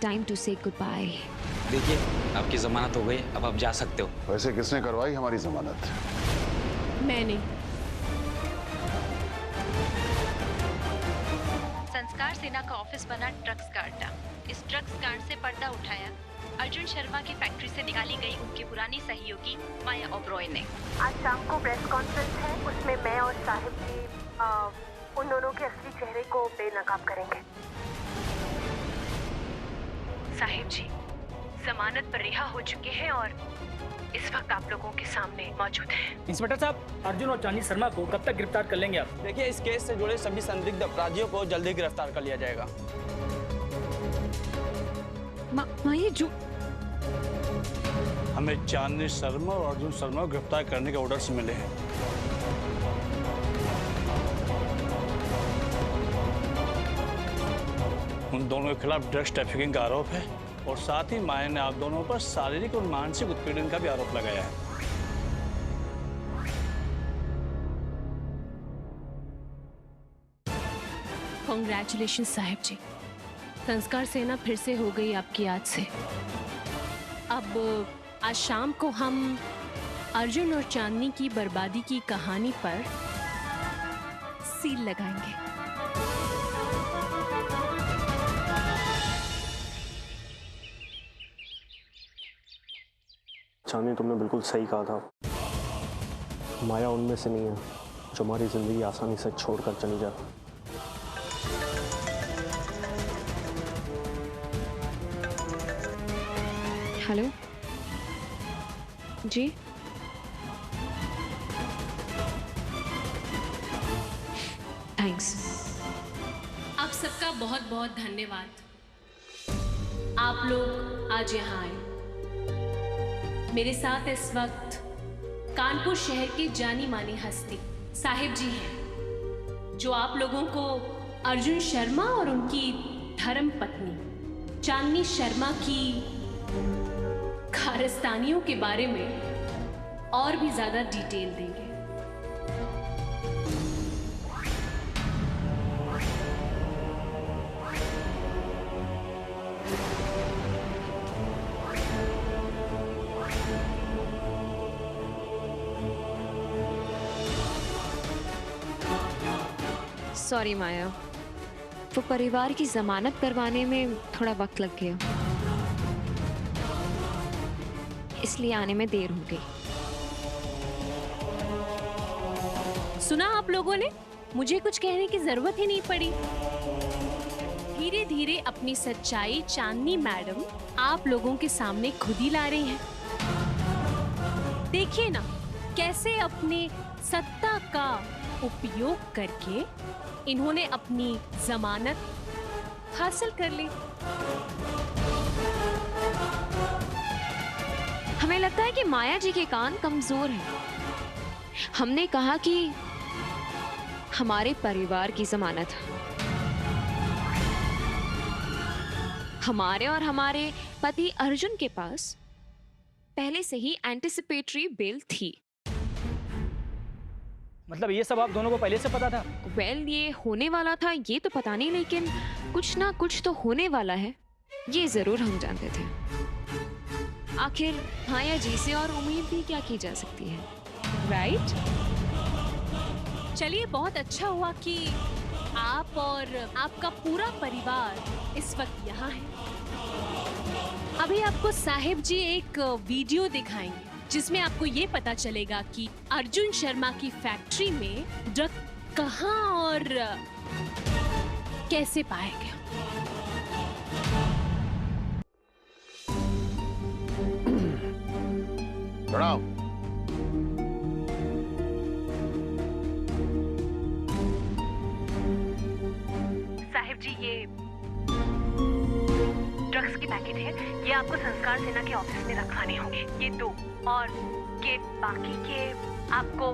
time to say goodbye. देखिए, आपकी जमानत हो गई, अब आप जा सकते हो। वैसे किसने करवाई हमारी जमानत? मैंने। संस्कार सेना का ऑफिस बना ड्रग्स का अड्डा। इस ड्रग्स कांड से पर्दा उठाया अर्जुन शर्मा की फैक्ट्री से निकाली गई उनकी पुरानी सहयोगी माया ओबरॉय ने। आज शाम को प्रेस कॉन्फ्रेंस है, उसमें मैं और साहिब जी उन दोनों के असली चेहरे को बेनकाब करेंगे। साहिब जी जमानत पर रिहा हो चुके हैं और इस वक्त आप लोगों के सामने मौजूद हैं। इंस्पेक्टर साहब, अर्जुन और चांदी शर्मा को कब तक गिरफ्तार कर लेंगे आप? देखिए, इस केस से जुड़े सभी संदिग्ध अपराधियों को जल्दी गिरफ्तार कर लिया जाएगा। ये जो हमें चांदनी शर्मा और अर्जुन शर्मा को गिरफ्तार करने के ऑर्डर्स मिले हैं। उन दोनों के खिलाफ ड्रग्स ट्रैफिकिंग का आरोप है और साथ ही माया ने आप दोनों पर शारीरिक और मानसिक उत्पीड़न का भी आरोप लगाया है। कांग्रेचुलेशन साहिब जी, संस्कार सेना फिर से हो गई आपकी याद से। अब आज शाम को हम अर्जुन और चांदनी की बर्बादी की कहानी पर सील लगाएंगे। चांदनी, तुमने बिल्कुल सही कहा था। माया उनमें से नहीं है जो हमारी जिंदगी आसानी से छोड़कर चली जाए। हेलो जी, थैंक्स। आप सबका बहुत बहुत धन्यवाद। आप लोग आज यहाँ आए। मेरे साथ इस वक्त कानपुर शहर की जानी मानी हस्ती साहिब जी हैं, जो आप लोगों को अर्जुन शर्मा और उनकी धर्म पत्नी चांदनी शर्मा की खारिस्तानियों के बारे में और भी ज्यादा डिटेल देंगे। सॉरी माया, वो परिवार की जमानत करवाने में थोड़ा वक्त लग गया, इसलिए आने में देर हो गई। सुना आप लोगों ने, मुझे कुछ कहने की जरूरत ही नहीं पड़ी। धीरे धीरे अपनी सच्चाई चांदनी मैडम आप लोगों के सामने खुद ही ला रही हैं। देखिए ना, कैसे अपने सत्ता का उपयोग करके इन्होंने अपनी जमानत हासिल कर ली। हमें लगता है कि माया जी के कान कमजोर हैं। हमने कहा कि हमारे परिवार की जमानत, हमारे और हमारे पति अर्जुन के पास पहले से ही एंटिसिपेटरी बेल थी। मतलब ये सब आप दोनों को पहले से पता था? वेल, ये होने वाला था ये तो पता नहीं, लेकिन कुछ ना कुछ तो होने वाला है ये जरूर हम जानते थे। आखिर माया जी से और उम्मीद भी क्या की जा सकती है, राइट? चलिए, बहुत अच्छा हुआ कि आप और आपका पूरा परिवार इस वक्त यहाँ है। अभी आपको साहिब जी एक वीडियो दिखाएंगे जिसमें आपको ये पता चलेगा कि अर्जुन शर्मा की फैक्ट्री में ड्रग कहाँ और कैसे पाया गया। प्रणाम। साहिब जी, ये ड्रग्स की पैकेट है, ये आपको संस्कार सेना के ऑफिस में रखवाने होंगे। ये 2 और ये बाकी के आपको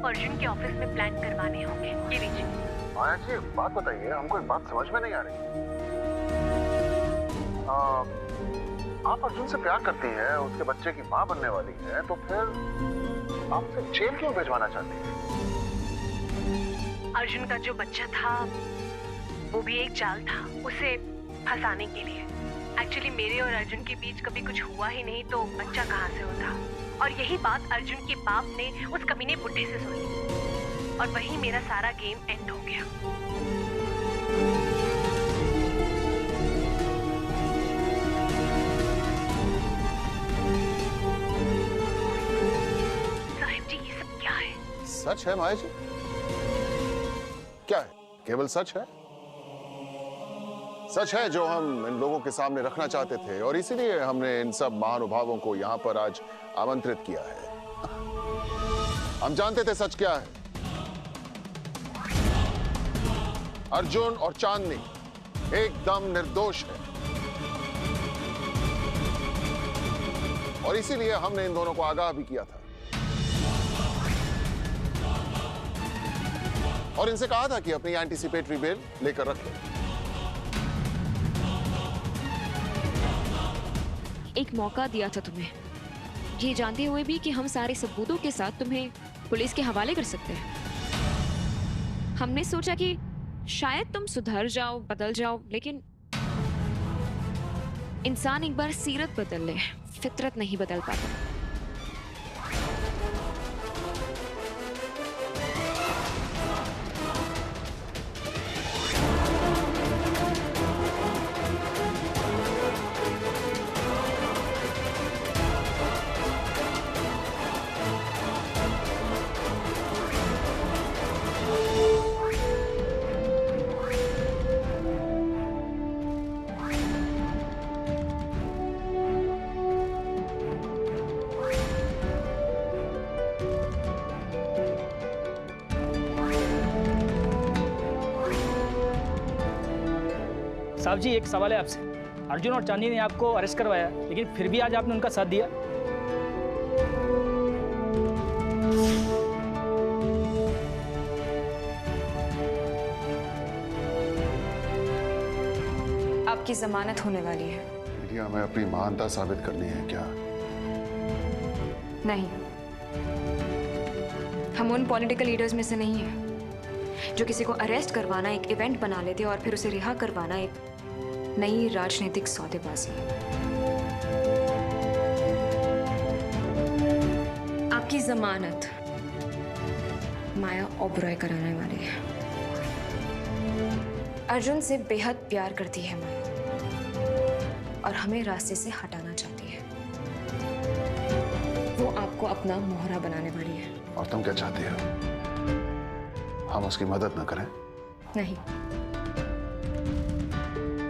अर्जुन के ऑफिस में प्लान करवाने होंगे। ये लीजिए। माया जी, एक बात बताइए, हमको एक बात समझ में नहीं आ रही। आप अर्जुन से प्यार करती हैं, उसके बच्चे की माँ बनने वाली है, तो फिर आप उसे जेल क्यों भिजवाना चाहती हैं? अर्जुन का जो बच्चा था वो भी एक जाल था, उसे फंसाने के लिए। एक्चुअली मेरे और अर्जुन के बीच कभी कुछ हुआ ही नहीं तो बच्चा कहाँ से होता। और यही बात अर्जुन के बाप ने उस कमीने बुढ़े से सुनी और वही मेरा सारा गेम एंड हो गया। साहिब जी ये सब क्या है? सच है माया जी? क्या है? केवल सच है? सच है जो हम इन लोगों के सामने रखना चाहते थे और इसीलिए हमने इन सब महानुभावों को यहाँ पर आज आमंत्रित किया है। हम जानते थे सच क्या है। अर्जुन और चांदनी एकदम निर्दोष है और इसीलिए हमने इन दोनों को आगाह भी किया था और इनसे कहा था कि अपनी एंटीसिपेटरी बेल लेकर रखें। एक मौका दिया था तुम्हें, ये जानते हुए भी कि हम सारे सबूतों के साथ तुम्हें पुलिस के हवाले कर सकते हैं। हमने सोचा कि शायद तुम सुधर जाओ, बदल जाओ, लेकिन इंसान एक बार सीरत बदल ले, फितरत नहीं बदल पाता। साहब जी एक सवाल है आपसे। अर्जुन और चांदनी ने आपको अरेस्ट करवाया, लेकिन फिर भी आज आपने उनका साथ दिया। आपकी जमानत होने वाली है। मीडिया में अपनी महानता साबित करनी है क्या? नहीं, हम उन पॉलिटिकल लीडर्स में से नहीं हैं जो किसी को अरेस्ट करवाना एक इवेंट बना लेते और फिर उसे रिहा करवाना एक नई राजनीतिक सौदेबाजी है। आपकी जमानत माया ओबरॉय कराने वाली है। अर्जुन से बेहद प्यार करती है माया और हमें रास्ते से हटाना चाहती है। वो आपको अपना मोहरा बनाने वाली है। और तुम क्या चाहती हो? हम उसकी मदद न करें? नहीं,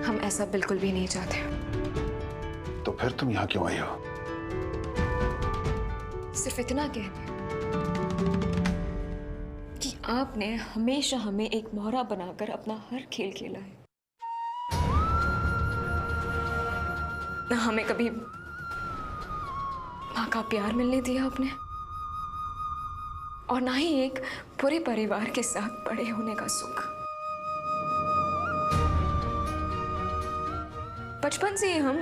हम ऐसा बिल्कुल भी नहीं चाहते। तो फिर तुम यहाँ क्यों आई हो? सिर्फ इतना कहना कि आपने हमेशा हमें एक मोहरा बनाकर अपना हर खेल खेला है। ना हमें कभी माँ का प्यार मिलने दिया आपने, और ना ही एक पूरे परिवार के साथ बड़े होने का सुख। बचपन से ही हम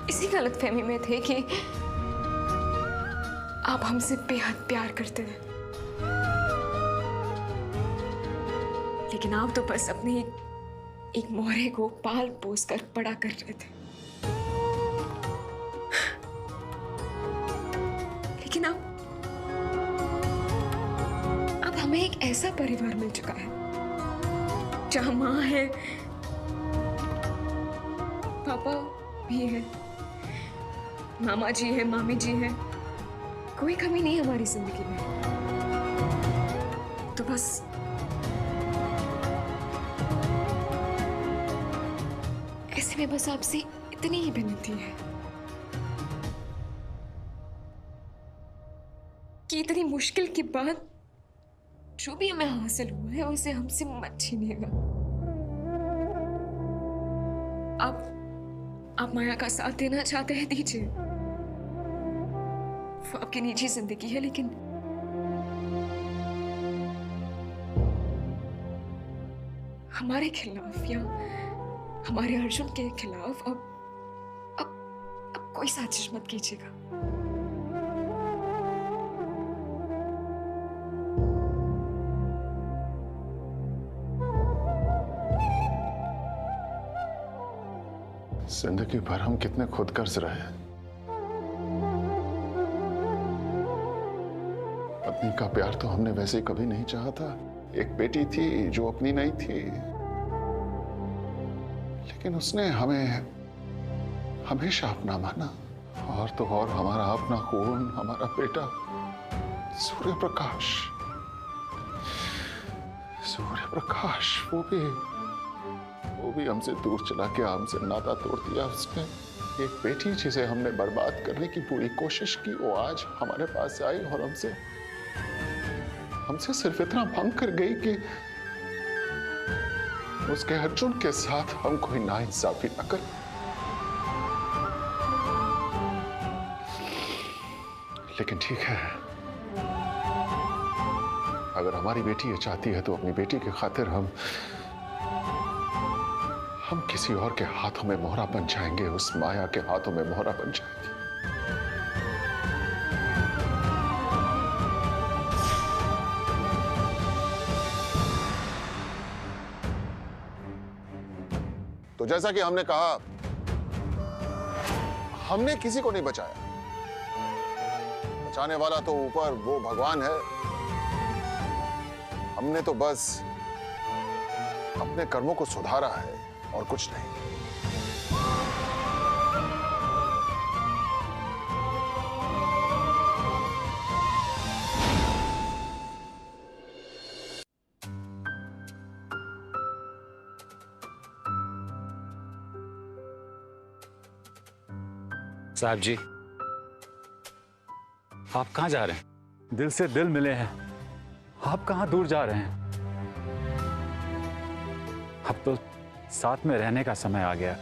इसी गलतफहमी में थे कि आप हमसे बेहद प्यार करते हैं, लेकिन आप तो बस अपने एक मोहरे को पाल पोस कर बड़ा कर रहे थे। लेकिन अब हमें एक ऐसा परिवार मिल चुका है जहां माँ है, पापा भी है, मामा जी है, मामी जी है। कोई कमी नहीं हमारी जिंदगी में। तो बस ऐसे में बस आपसे इतनी ही विनती है कि इतनी मुश्किल के बाद जो भी हमें हासिल हुआ है उसे हमसे मत छीनिएगा। आप माया का साथ देना चाहते हैं, दीजिए। वो आपकी निजी जिंदगी है, लेकिन हमारे खिलाफ या हमारे अर्जुन के खिलाफ अब कोई साजिश मत कीजिएगा। जिंदगी भर हम कितने खुदगर्ज रहे। पत्नी का प्यार तो हमने वैसे कभी नहीं चाहा था। एक बेटी थी जो अपनी नहीं थी, लेकिन उसने हमें हमेशा अपना माना। और तो और हमारा अपना खून, हमारा बेटा सूर्य प्रकाश, वो भी हमसे दूर चला गया, हमसे नाता तोड़ दिया उसने। एक बेटी जिसे हमने बर्बाद करने की पूरी कोशिश की, वो आज हमारे पास आई और हमसे सिर्फ इतना मांग कर गई कि उसके अर्जुन के साथ हम कोई नाइंसाफी न करें। लेकिन ठीक है, अगर हमारी बेटी ये चाहती है तो अपनी बेटी की खातिर हम किसी और के हाथों में मोहरा बन जाएंगे, उस माया के हाथों में मोहरा बन जाएंगे। तो जैसा कि हमने कहा, हमने किसी को नहीं बचाया। बचाने वाला तो ऊपर वो भगवान है। हमने तो बस अपने कर्मों को सुधारा है और कुछ नहीं। साहब जी, आप कहाँ जा रहे हैं? दिल से दिल मिले हैं। आप कहाँ दूर जा रहे हैं? अब तो साथ में रहने का समय आ गया।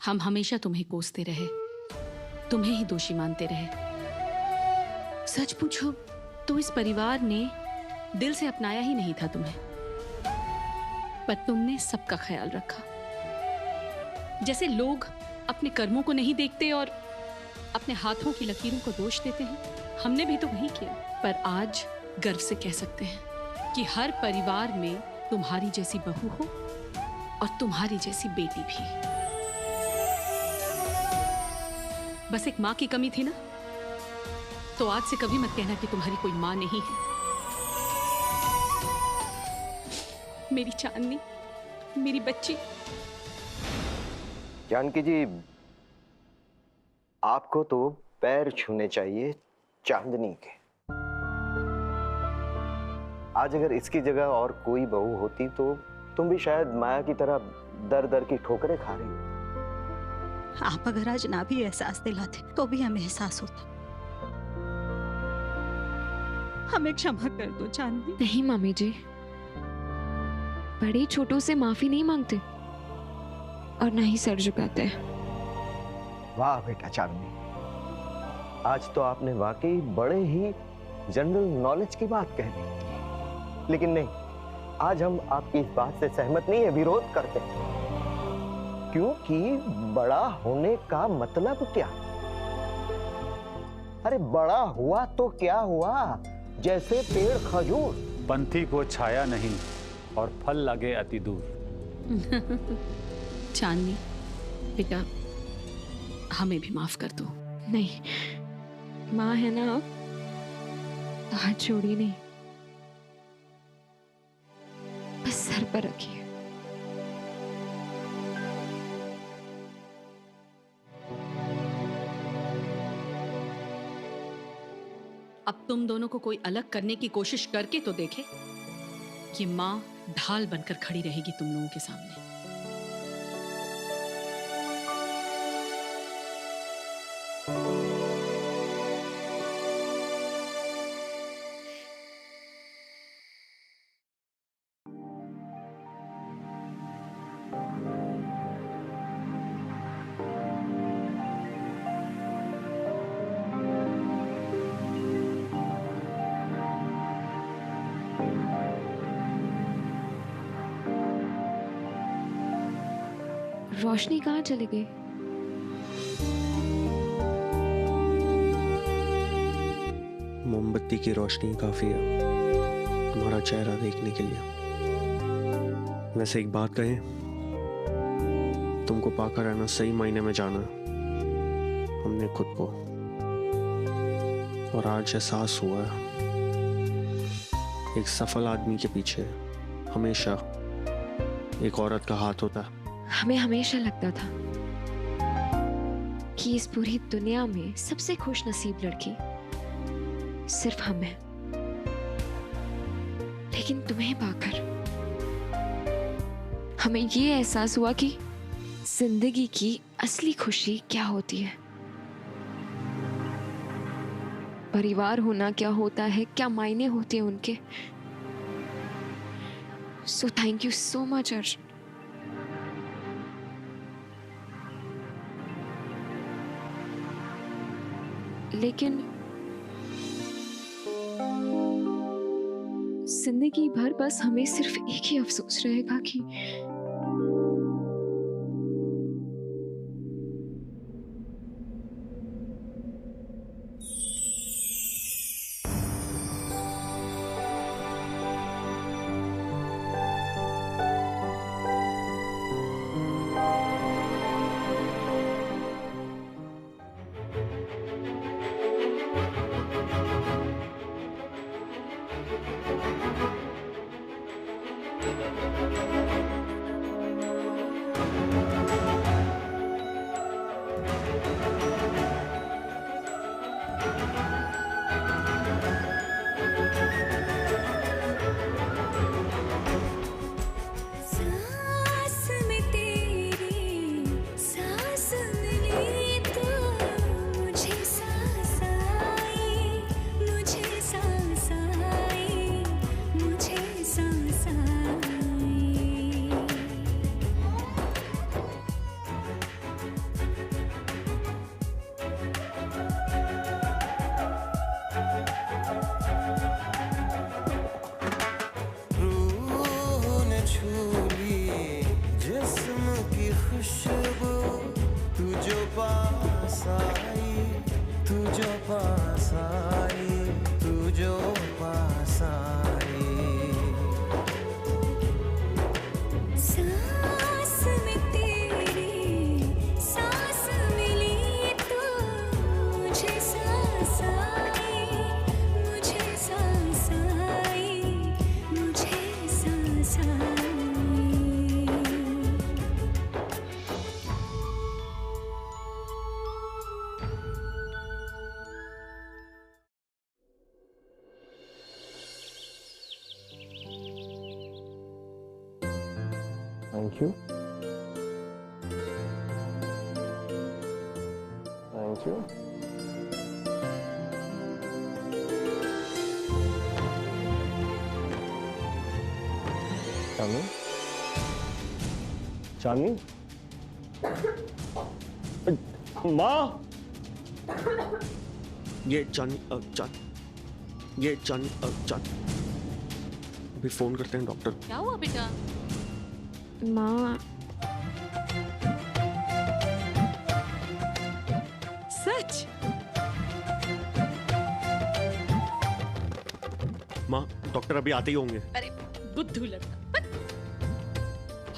हम हमेशा तुम्हें कोसते रहे, तुम्हें ही दोषी मानते रहे। सच पूछो तो इस परिवार ने दिल से अपनाया ही नहीं था तुम्हें, पर तुमने सबका ख्याल रखा। जैसे लोग अपने कर्मों को नहीं देखते और अपने हाथों की लकीरों को दोष देते हैं, हमने भी तो वही किया। पर आज गर्व से कह सकते हैं कि हर परिवार में तुम्हारी जैसी बहू हो और तुम्हारी जैसी बेटी भी। बस एक माँ की कमी थी ना, तो आज से कभी मत कहना कि तुम्हारी कोई माँ नहीं है। मेरी चांदनी, मेरी बच्ची। जानकी जी, आपको तो पैर छूने चाहिए चांदनी के। आज अगर इसकी जगह और कोई बहू होती तो तुम भी शायद माया की तरह दर दर की ठोकरें खा रही हो। आप अगर आज ना भी एहसास दिलाते तो भी हमें एहसास होता। हमें क्षमा कर दो चांदनी। नहीं मामी जी, बड़े छोटों से माफी नहीं मांगते और ना ही सर झुकाते हैं। वाह बेटा चांदनी, आज तो आपने वाकई बड़े ही जनरल नॉलेज की बात कह दी। लेकिन नहीं, आज हम आपकी इस बात से सहमत नहीं है, विरोध करते हैं। क्योंकि बड़ा होने का मतलब क्या? अरे बड़ा हुआ तो क्या हुआ, जैसे पेड़ खजूर। पंथी को छाया नहीं और फल लगे अति दूर। चांदनी बेटा, हमें भी माफ कर दो। नहीं, माँ है ना, आप हाथ छोड़िए नहीं, बस सर पर रखिए। अब तुम दोनों को कोई अलग करने की कोशिश करके तो देखे। ये माँ ढाल बनकर खड़ी रहेगी तुम लोगों के सामने। रोशनी कहाँ चली गई? मोमबत्ती की रोशनी काफी है तुम्हारा चेहरा देखने के लिए। वैसे एक बात कहें, तुमको पाकर रहना सही मायने में जाना हमने खुद को, और आज एहसास हुआ है एक सफल आदमी के पीछे हमेशा एक औरत का हाथ होता है। हमें हमेशा लगता था कि इस पूरी दुनिया में सबसे खुश नसीब लड़की सिर्फ हम हैं, लेकिन तुम्हें पाकर हमें ये एहसास हुआ कि जिंदगी की असली खुशी क्या होती है, परिवार होना क्या होता है, क्या मायने होते हैं उनके। So thank you so much Arjun. लेकिन जिंदगी भर बस हमें सिर्फ एक ही अफसोस रहेगा कि Thank you. Thank you. चांदनी, चांदनी, माँ, ये चांदनी, अभी फोन करते हैं डॉक्टर। क्या हुआ बेटा? माँ, सच? माँ, डॉक्टर अभी आते ही होंगे। अरे बुद्धू लड़का।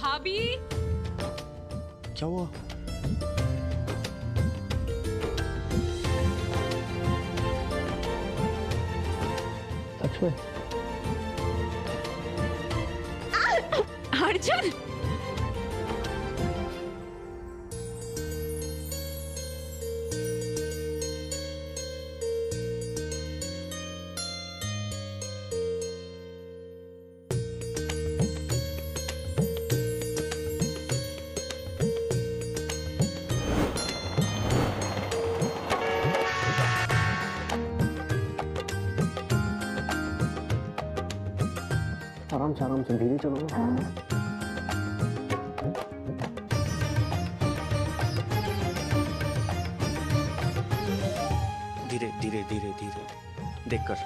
भाभी, क्या हुआ? सच में? अर्जुन! आराम से धीरे चलो। धीरे धीरे धीरे धीरे देखकर,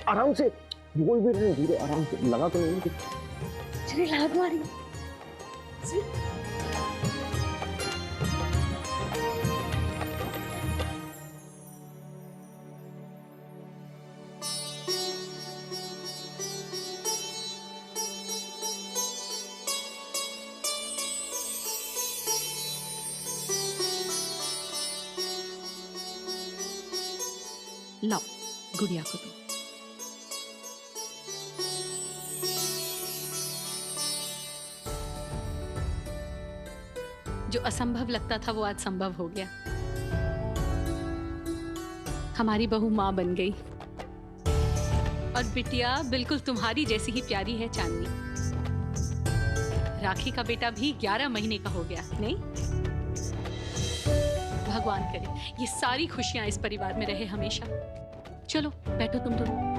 आराम से बोल भी रहे, धीरे आराम से, लगा तो नहीं कुछ। चलिए लगा तुम्हारी। लाओ गुड़िया को दो। जो असंभव लगता था वो आज संभव हो गया। हमारी बहू माँ बन गई और बिटिया बिल्कुल तुम्हारी जैसी ही प्यारी है चांदनी। राखी का बेटा भी 11 महीने का हो गया, नहीं? भगवान करे ये सारी खुशियां इस परिवार में रहे हमेशा। चलो बैठो तुम दोनों।